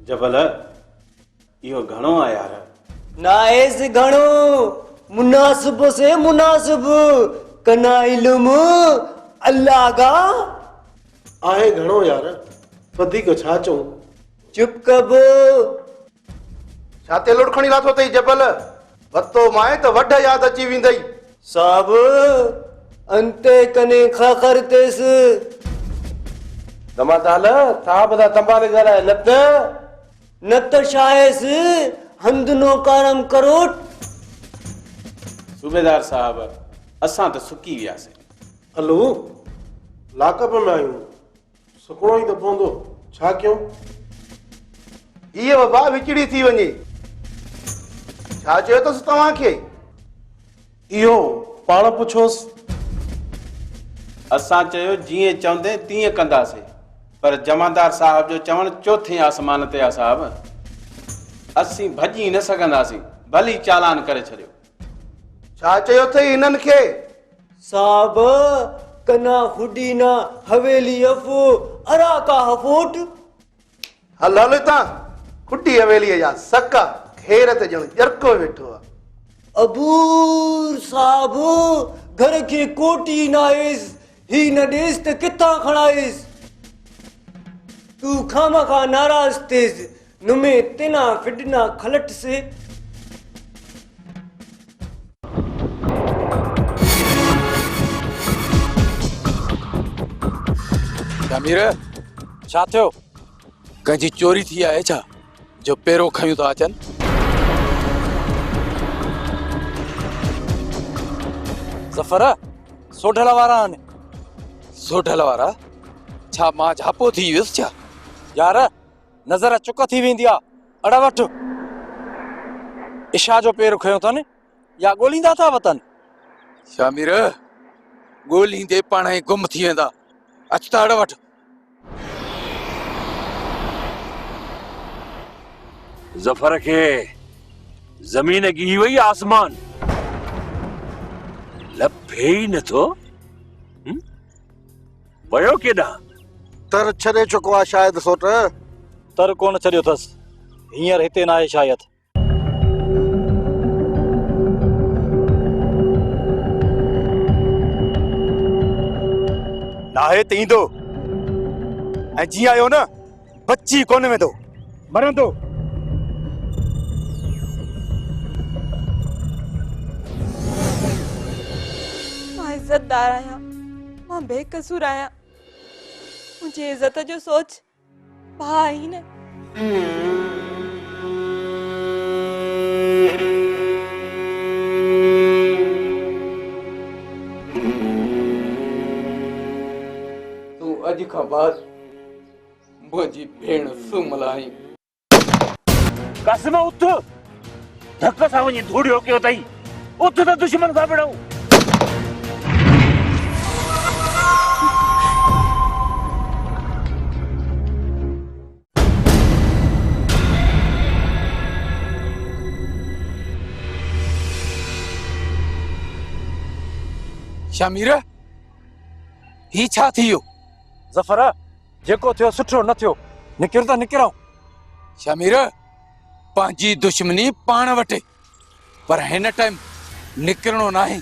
जबल इहो घणो आहे यार। नाइस घणो, मुनासिब से मुनासिब कना इल्म अल्लाह का आहे घणो यार, वधीक छा चऊं। चुप कब। छाते लोड खणी लाथो अथई जबल, वतो माए त वढ याद अची वेंदई। साहब अंते कने खाखर तेस दमादाल था बदा तंबाले ॻाल्हाए न त शायस हंद नो कारम करोट। सूबेदार साहब असां त सुकी वियासीं। हलो लाकअप में आहियूं, सुकणो ई त पवंदो, छा कयूं। हीअ वबा विचड़ी थी वञे। छा चयो अथसि तव्हांखे? इहो पाण पुछोसि। असां चयो जीअं चवंदे तीअं कंदासीं, पर जमादार साहब जो चवण चोथे आसमान ते आहे साहब। असीं भॼी न सघंदासीं, भली चालान करे छॾियो। छा चयो अथई हिननि खे? साहब कना हुडीना हवेली अफो अरा का हफोट। हल हल हितां, खुडी हवेलीअ जा सका खेर ते ॼण ॼरको वेठो आहे। अबूर साहब घर के कोटी नाइस, ही न ॾेस त किथां खणाइस। तू खामखा नाराज थिएस, नुमे तिना फिडना खलट से। शामिर छा थियो? कंहिंजी चोरी थी आहे छा जो पेरो खयूं था अचनि? ज़फ़र सोढल वारा आहिनि। सोढल वारा? छा मां झापो थी वियुसि छा? यार नज़र चुक थी वेंदी आहे, अड़ वठ। इशा जो पेर खयो अथनि या ॻोल्हींदा था वतन? शामिर ॻोल्हींदे पाण ई गुम थी वेंदा। अच त अड़ वठ। ज़फ़र खे ज़मीन ॻी वई आसमान लभे ई नथो। वयो केॾां? तर छॾे चुको आहे शायदि सोट। तर कोन छॾियो अथसि, हींअर हिते न आहे शायदि। नाहे त ईंदो, ऐं जीअं आयो न बची कोन वेंदो, मरंदो। मां इज़तदार आहियां, मां बेकसूर आहियां। मुंहिंजी इज़त जो सोच भाउ आई न। तूं अॼु खां बाद मुंहिंजी भेण सुमल आहीं। कसम उथ, धक सां वञी धूड़ियो कयो अथई। उथ त दुश्मन सां विढ़ूं। शामिर ही छा थी वियो? ज़फ़र जेको थियो सुठो न थियो, निकिर त निकिरऊं। शामिर पंहिंजी दुश्मनी पाण वटे, पर हिन टाइम निकिरणो नाहे।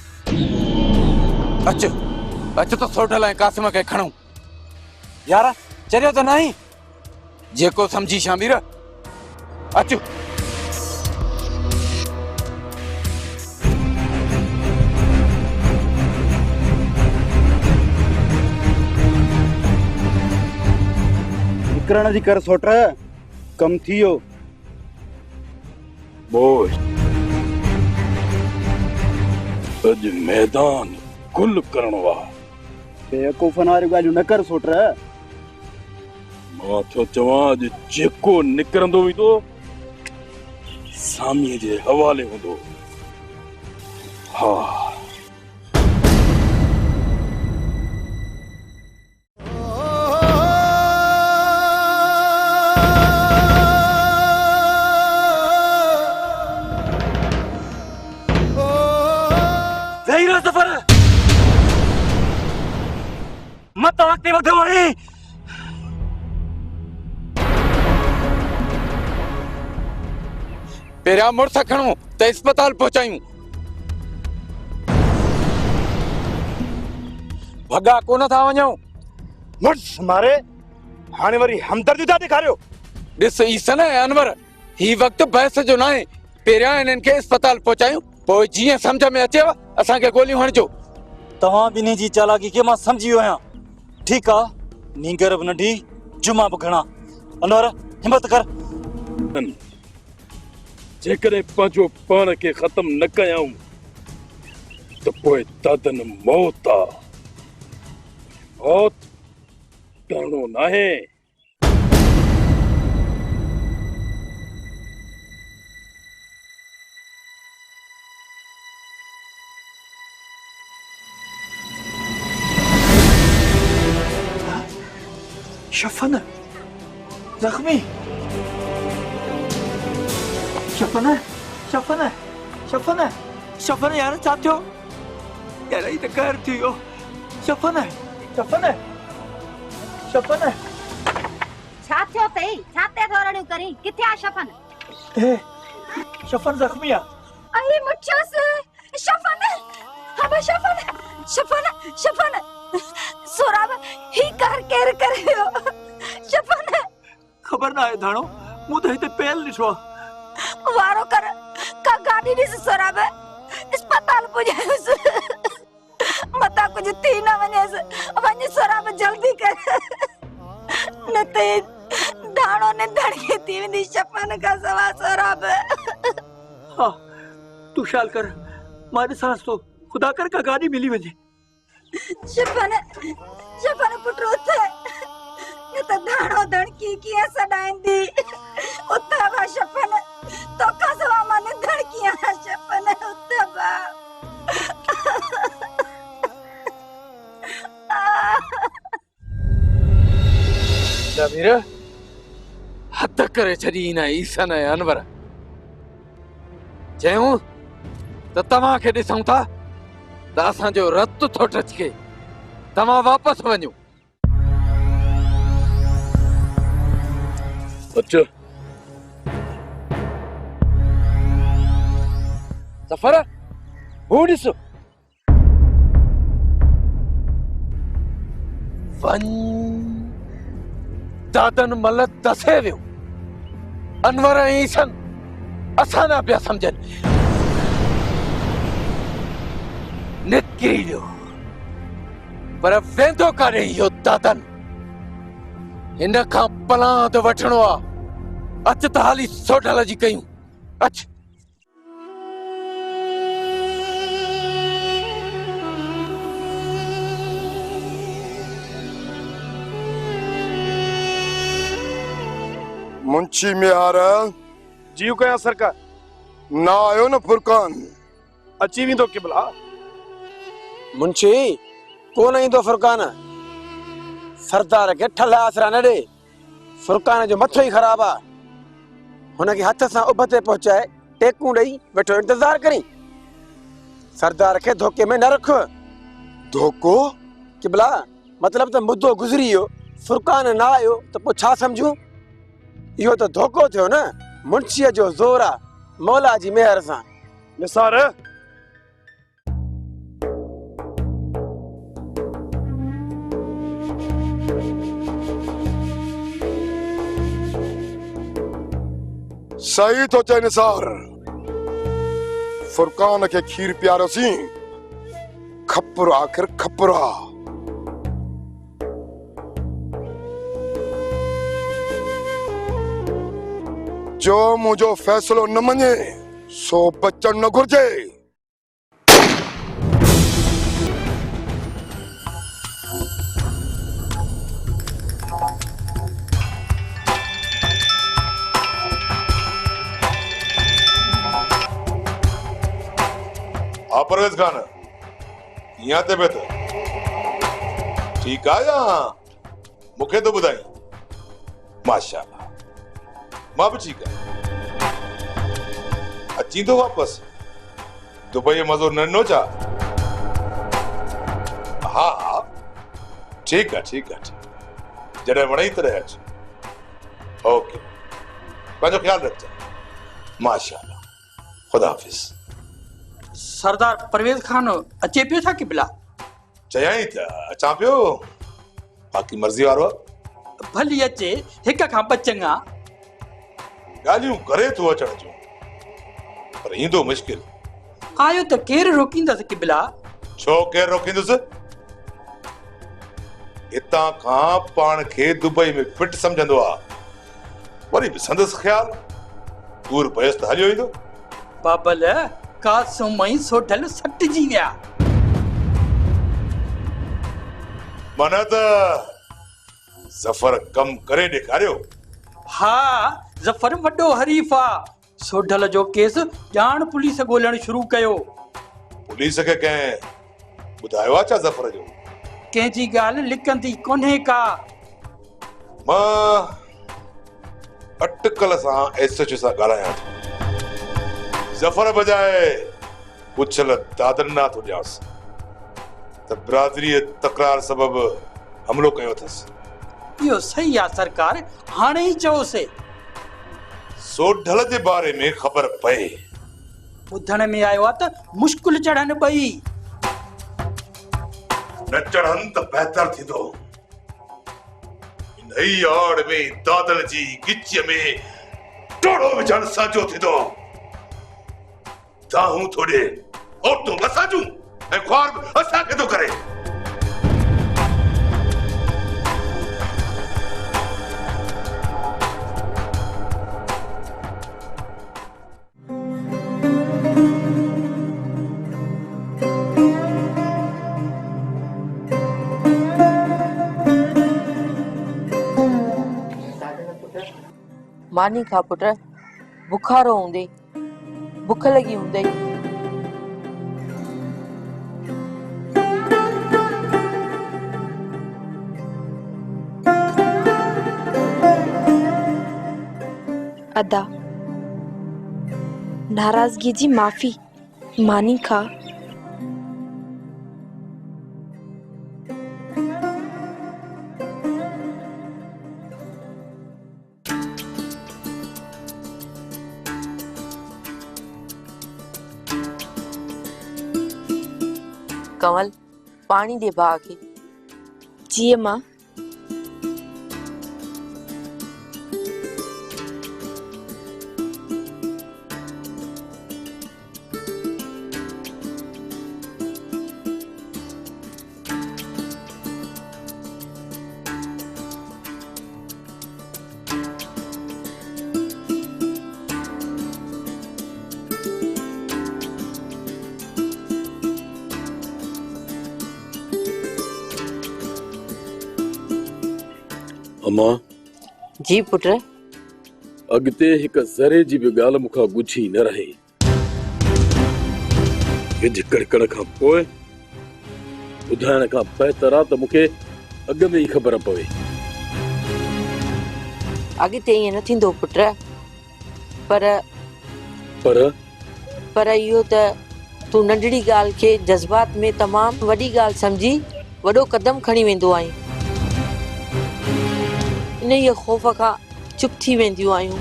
अच अच त सोढल ऐं कासिम खे खणूं। यार चरियो त नहीं? जेको समझी शामिर, अच। निकिरण जी कर सोट, कम थी वियो। बोझ अॼु मैदान गुल करणो आहे। बेवकूफ़न वारियूं ॻाल्हियूं न कर सोट। मां थो चवां अॼु जेको निकिरंदो वेंदो सामीअ जे हवाले हूंदो। हा ज़फ़र मत वक़्ति वधो आहे। पेरिया मुड़स खणूं त अस्पताल पहुंचायूं। भगा कोन था वञूं। मुड़स मारे हाणे वरी हमदर्दी था ॾेखारियो। ॾिस ईसन ऐं अनवर, ही वक़्तु बहस जो न आहे। पेरियां इन्हनि खे अस्पताल पहुचायूं, पोइ जीअं सम्झ में अचेव असांखे गोलियूं हणिजो। तव्हां ॿिन्ही जी चालाकी खे मां सम्झी वियो आहियां। ठीकु आहे, नींगर बि नंढी, जुमा बि घणा। अनवर हिम्मत कर। जेकॾहिं पंहिंजो पाण खे ख़तम न कयाऊं त पोइ दादन मौत आहे। मौत डरणो नाहे। शफन जख्मी। शफन शफन शफन शफन यार छा थियो? यार ही त कहर थी वियो। शफन शफन शफन छा थियो अथई? छा ते थोरड़ियूं करी? किथे आहे शफन? शफन जख्मी आहे। अई मुठियोस शफन। हबा शफन शफन शफन सोराब ही कर केर करियो। शफन खबर ना आहे धाणो, मूं त हिते पेल ॾिठो आहे। वारो कर का गाड़ी ॾिस सोराब, अस्पताल पुॼायोस। मता कुछ थी न वञेस। वञ सोराब जल्दी कर, न त धाणो ने धड़के थी वेंदी शफन का सवा सोराब। हाँ तू ख्याल कर, मां ॾिसांसि थो। खुदा कर का गाड़ी मिली वञे। शफन शफन पुट उथ, न त धाणो धड़की कीअं सॾाईंदी। उथ बा शफन, तोखा सवा मां न धड़की आहियां। शफन उथ बा। जमीर हद करे छॾी न ईसन ऐं अनवर। चयूं त तव्हांखे ॾिसूं था त असांजो रत थो टचके। तव्हां वापसि वञो। अच्छा सफर हू ॾिसो। वञ दादन मल दसे वियो। अनवर ऐं ईसन असां न पिया सम्झनि। निकिरी वियो, पर वेंदो काॾे इहो दादन। हिन खां पलांद वठणो आहे। अच त हाली सोढल जी कयूं। अच। मुंशी मियार जीव कया सरकार। ना आयो न फुरकान? अची वेंदो किबला। मुंशी कोन ईंदो फुरकान। सरदार खे ठल आसरा न ॾे। फुरकान जो मथो ई ख़राब आहे। हुनखे हथ सां उभ ते पहुचाए टेकूं ॾेई वेठो इंतज़ार करी। सरदार खे धोखे में न रख। धोखो? किबला मतलब त मुद्दो गुज़री वियो, फुरकान न आयो त पोइ छा सम्झूं? इहो त धोखो थियो न। मुंशीअ जो ज़ोर आहे, मौला जी मेहर सां। निसार सही तो चए निसार। फुरकान के खीर पियारोसीं, खपुर आखिर खपुरा। जो मुझो फैसलो न मने सो बचन न घुर्जे। परवेज खान यहाँ ते बेहतर ठीक है या मुखे तो बुधाई? माशाल्लाह मां भी ठीक है। अची तो वापस दुबई मज़ो नन्नो चा? हाँ हाँ ठीक है जॾहिं वणे तॾहिं अच। ओके पंहिंजो ख्याल रखजा। माशाल्लाह। खुदा हाफ़िज़। सरदार परवेज़ खान अचे पियो छा क़िबला? चयाई त अचां पियो, बाक़ी मर्ज़ी वारो आहे। भली अचे, हिक खां ॿ चङा। ॻाल्हियूं करे थो अचण जूं, पर ईंदो मुश्किल। आयो त केरु रोकींदसि क़िबला? छो केरु रोकींदुसि? हितां खां पाण खे दुबई में फिट सम्झंदो आहे, वरी बि संदसि ख़्याल दूर पयसि त हलियो ईंदो। बाबल कासम ई सोढल सटिजी विया। माना त ज़फ़र कम करे ॾेखारियो। हा, ज़फ़र वॾो हरीफ़ आहे। सोढल जो केस ॼाण पुलिस ॻोल्हण शुरू कयो। पुलिस खे कंहिं ॿुधायो आहे छा ज़फ़र जो? कंहिंजी ॻाल्हि लिकंदी कोन्हे का। मां अटकल सां एसएचओ सां ॻाल्हायां थो। ज़फ़र बजाए पुछल दादन ना थो ॾियांसि त बिरादरी तकरार सबबु हमलो कयो अथसि। इहो सही आहे सरकार, हाणे ई चओसि। सोढल जे बारे में ख़बर पए। ॿुधण में आयो आहे त मुश्किल चढ़नि ॿई। न चढ़नि त बहितर थींदो। इन ई आड़ में दादन जी गिचीअ में टोड़ो विझण साजो थींदो। दाहूं थो ॾे, औरतूं असां जूं ऐं ख्वार असांखे थो करे। मानी खा पुट, बुखारो हूंदे, बुख लगी हूंदे। अदा, नाराजगी जी माफ़ी। मानी खा। कंवल, पानी दे भाउ खे। जी मां। अम्मा जी पुट। अॻिते हिक ज़रे जी बि ॻाल्हि मूंखां ॻुझी न रहे। हिज कड़कड़ खां पोइ ॿुधाइण खां बहितर आहे त मूंखे अॻ में ई ख़बर पवे। अॻिते ईअं न थींदो पुट। पर इहो त तूं नंढड़ी ॻाल्हि खे जज़्बात में तमामु वॾी ॻाल्हि सम्झी वॾो कदम खणी वेंदो आहीं। इन ई ख़ौफ़ खां चुप थी वेंदियूं आहियूं।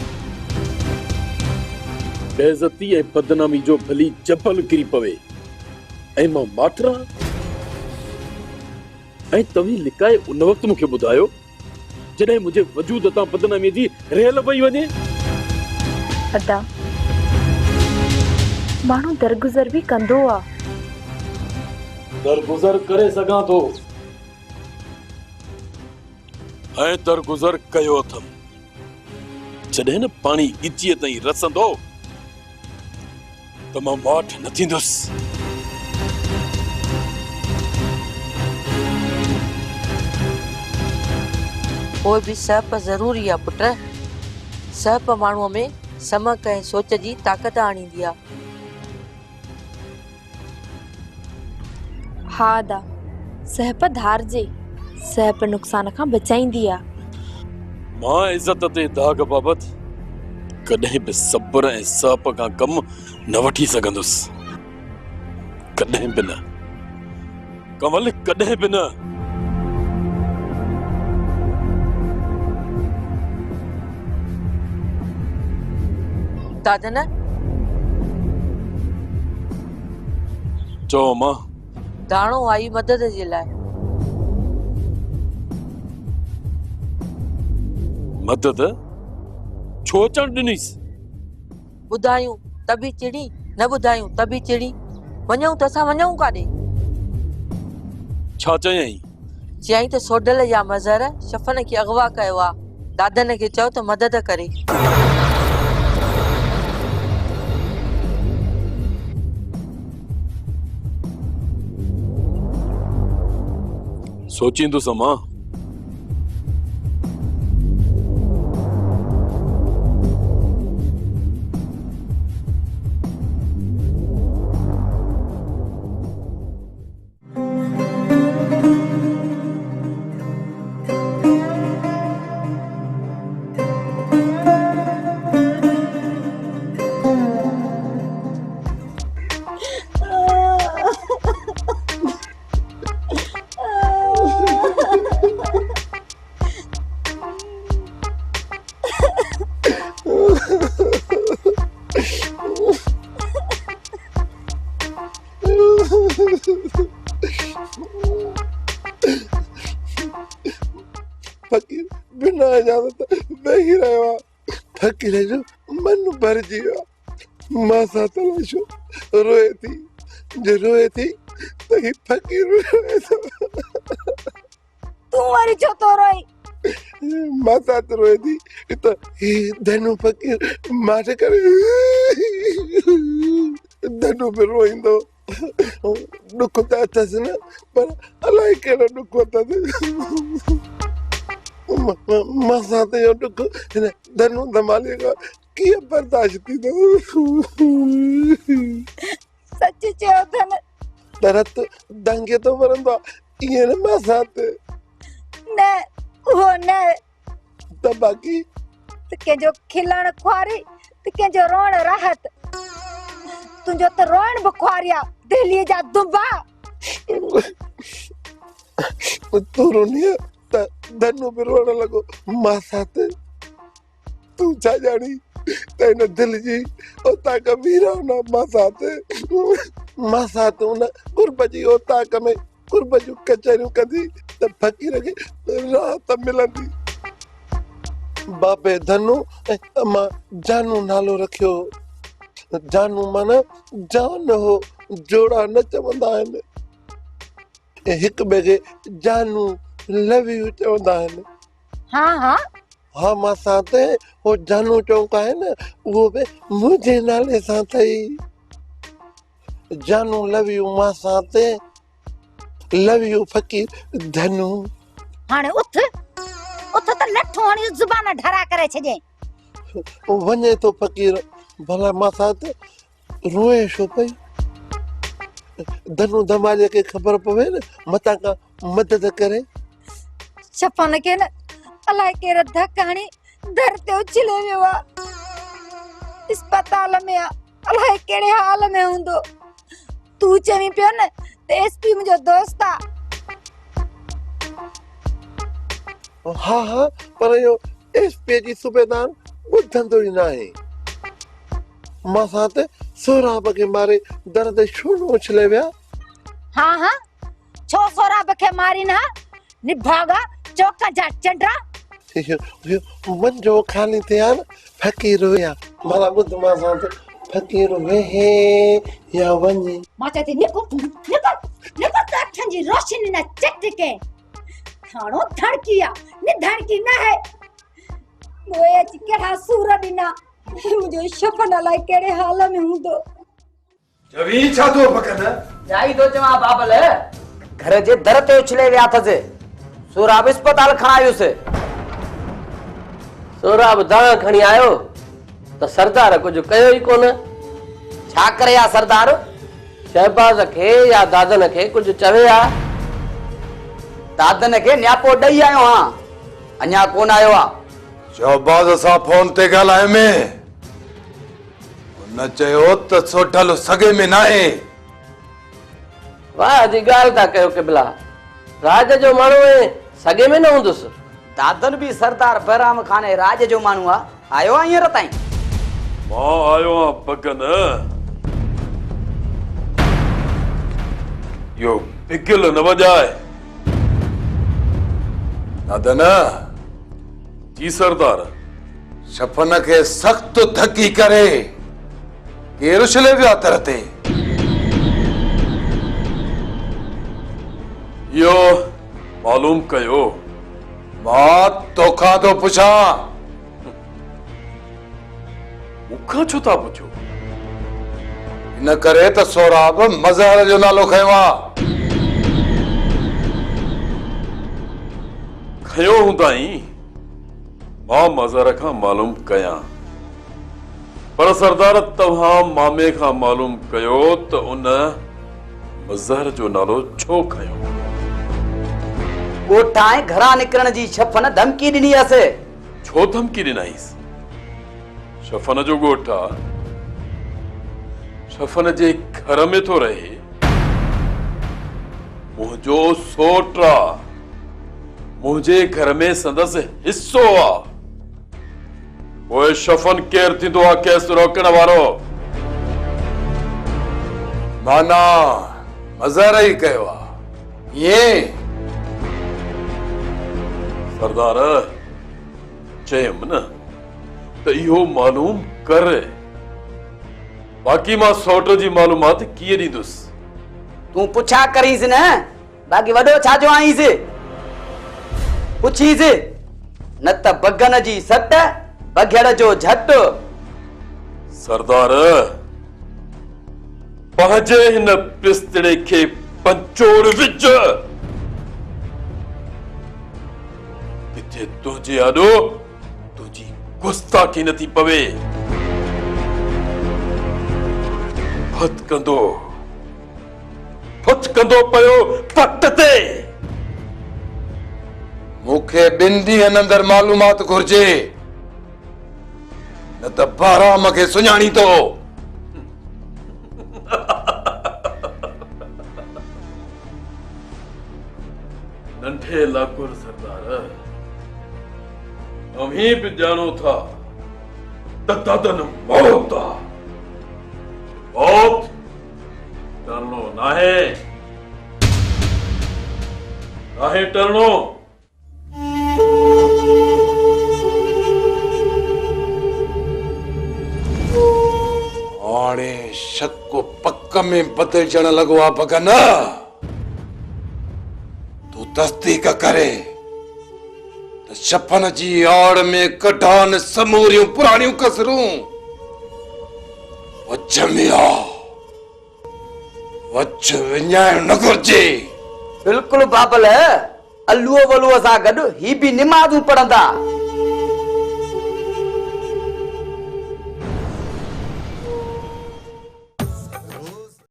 बेइज़ती ऐं बदनामी जो भली जबल किरी पवे ऐं मां माठरा ऐं तव्हीं लिकाए उन वक़्तु मूंखे ॿुधायो जॾहिं मुंहिंजे वजूद तां बदनामी जी रेल पई वञे। अदा, माण्हू दरगुज़र बि कंदो आहे। दरगुज़र करे सघां थो ऐं दरगुज़र कयो अथमि। जॾहिं न पाणी गिचीअ ताईं रसंदो त मां माठ न थींदुसि। पोइ बि सहप ज़रूरी आहे पुट। सहप माण्हूअ में समक ऐं सोच जी ताक़त आणींदी आहे। हा अदा, सहप धारजे, सहप नुक़सान खां बचाईंदी आहे। मां इज़त ते दाग बाबति कॾहिं बि सब्र ऐं सहप खां कमु न वठी सघंदुसि। कॾहिं बि न कमल, कॾहिं बि न। दादन, चओ मां। दाणो आई मदद जे लाइ। मदद छो अचण ॾिनीस? ॿुधायूं त बि चिड़ी, न ॿुधायूं त बि चिड़ी। वञूं त असां वञूं काॾे? छा चयई? चयईं त सोडल जा मज़र शफ़न खे अगवा कयो आहे। दादन खे चओ त मदद करे। सोचींदुसि मां। फकीर बिना इजाजत वेही रहियो आहे। फकीर जो मन भरिजी वियो आहे। मां सां तलाशो रोए थी, जो रोए थी त ही फकीर रोए थो। तू वरी छो तो रोई? मां सां त रोए थी त ही धनु फकीर मारे करे धनु बि रोईंदो। दुख त अथसि न, पर अलाए कहिड़ो दुख अथसि। मां सां त इहो दुख हिन धनु धमालीअ खां कीअं बर्दाश्त थींदो? सच चयो धन। दरत दंगे तो मरंदो आहे, ईअं न मां सां त। न उहो न त बाक़ी त कंहिंजो खिलण खुआरी त कंहिंजो रोअण राहत। तुंहिंजो त रोअण बि खुआरिया दिल्लीअ जा दुबा। तू रोनीअ त धनु बि रोअण लॻो मां सां त। तूं छा ॼाणी त हिन दिलि जी ओताक वीरान मां सां त। मां सां त उन गुरब जी ओताक में गुरब जूं कचहरियूं कंदी त फ़क़ीर खे राहत मिलंदी। बाबे धनु ऐं मां जानू नालो रखियो। जानू माना जान हो, जोड़ा न चवंदा आहिनि। हिक ॿिए खे जानू लव यू चवंदा आहिनि। हाँ हाँ हा मां सां त हो जानू चौक आहे न, उहो बि मुंहिंजे नाले सां अथई। जानू लव यू मां सां त लव यू फ़कीर धनु। हाणे उथ उथ त लठो हणी ज़ुबान ढरा करे छॾे। वञे तो फ़कीर, भला मां सां त रोए छो पई? धनु धमालीअ खे ख़बर पवे न, मतां खां मदद करे। शफ़न खे न अलाए केर धक हणी दर ते उछले वियो आहे। अस्पताल में आहे, अलाए कहिड़े हाल में हूंदो। तू चवी पियो न त एसपी मुंहिंजो दोस्त आहे। हा हा, पर इहो एसपी जी सूबेदार ॿुधंदो ई न आहे। मां सां त सोराब खे मारे दर ते छो न उछले विया? हाँ हाँ, छो सोराब खे मारी न निभागा चौक जा चंडा। मंजो खाली थिया न फ़कीर हुया। भला ॿुध मां सां त फ़कीर वेहे या वञे। मां चई थी निकल निकल निकल त अखियुनि जी रोशनी न चट के थाणो धड़की आ न धड़की न है। मोए अची केड़ा सूर ॾिना। मुंहिंजो शफ़न अलाए कहिड़े हाल में हूंदो। जवी छा थो पकन? जाई तो चवा बाबल घर जे दर ते उछले विया अथसि। सोराब अस्पताल खणायुसि। सोराब दाण खणी आयो त सरदार कुछ कयो ई कोन। छा करे या सरदार? शहबाज खे या दादन खे कुछ चवे आ? दादन खे न्यापो ॾेई आयो हां, अञा कोन आयो आ। शहबाज सां फोन ते ॻाल्हाए में न चयो त सोठल सगे में न आहे। वाह जी ॻाल्हि था कयो किबला। राज जो माण्हू आहे, सगे में न हूंदुसि। दादन भी सरदार बहराम खाने राज जो माण्हू आ। आयो आ हींअर ताईं? मां आयो आहियां बगन। यो पिकिल न वजाए। दादन जी सरदार। शफन के सख्त धकी करे केर उछले विया तरते। यो मालूम कयो। मां तोखा तो पुछा। मुखा छो था पुछो? इन करे त सोराब मज़हर जो नालो खयो आ। खयो हूंदाई मां मज़हर खां मालूम कया, पर सरदार तव्हां मामे खां मालूम कयो त उन मज़हर जो नालो छो खयो? ॻोठा ऐं घरां निकिरण जी शफ़न धमकी ॾिनी हुअसि। छो धमकी ॾिनाईंसि? शफ़न जो ॻोठा शफ़न जे घर में थो रहे। मुंहिंजो सोट आ, मुंहिंजे घर में संदसि हिस्सो आ। पोइ शफ़न केरु थींदो आहे केस रोकण वारो? माना मज़हर ई कयो आ ये। सरदार चयमि न त इहो मालूम कर। बाक़ी मां सौट जी मालूमात कीअं ॾींदुसि? तूं पुछा करींसि न, बाक़ी वॾो छाजो आईंसि? पुछीसि न त बगन जी सट बघेड़ जो झट। सरदार पंहिंजे हिन पिस्तड़े खे पंचोड़ विझ। किथे तुंहिंजे आॾो तुंहिंजी गुस्ताखी नथी पवे। फत कंदो पियो फट ते। मूंखे 2 ॾींहंनि अंदर मालूमात घुर्जे, न त 12 मूंखे सुञाणी तो। नंढे लाकुर सरदार, अभी भी जानो था त दादन मौत आ। मौत टलनो नाहे, नाहे टलनो। हाणे शक पक में बदिलजण लॻो आहे भगन। तूं तस्दीक करे त शफ़न जी आड़ में कढान समूरियूं पुराणियूं कसरूं वच में आ। वच विञाइण न घुर्जे। बिल्कुलु बाबल, अलूअ वलूअ सां गॾु ही बि निमाज़ूं पढ़ंदा।